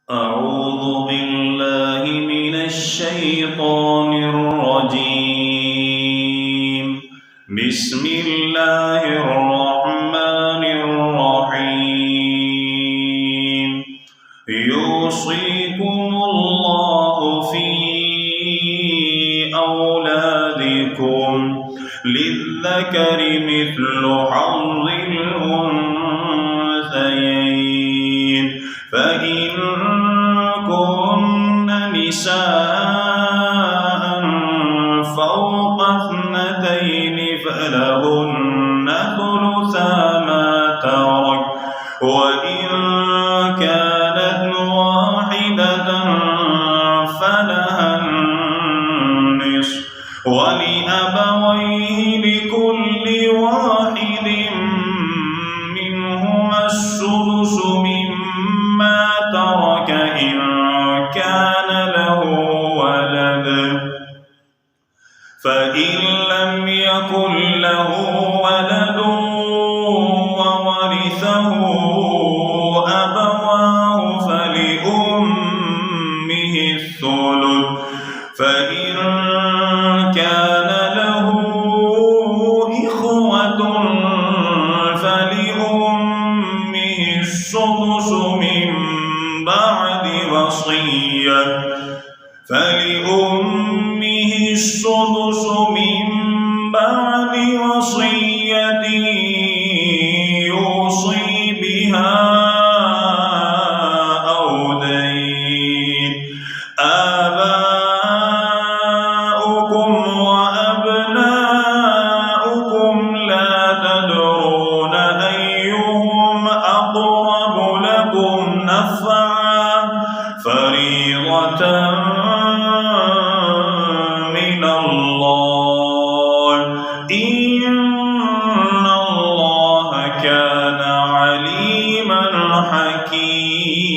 أعوذ بالله من الشيطان الرجيم. بسم الله الرحمن الرحيم. يوصيكم الله في أولادكم للذكر مثل حظ الأنثيين فإن كن نساء فوق اثنتين فلهن ثلثا ما ترك وإن كانت واحدة فلها النصف ولأبويه لكل واحد منهما السدس مما ترك إن كان له ولد فإن لم يكن له ولد وورثه أبواه فلأمه الثلث فإن كان له إخوة فلأمه السدس من بعد وصية يوصي بها أو دين. آباؤكم وأبناؤكم لا تدرون أيهم أقرب لكم نفعا فريضة من الله إن الله كان عليما حكيما.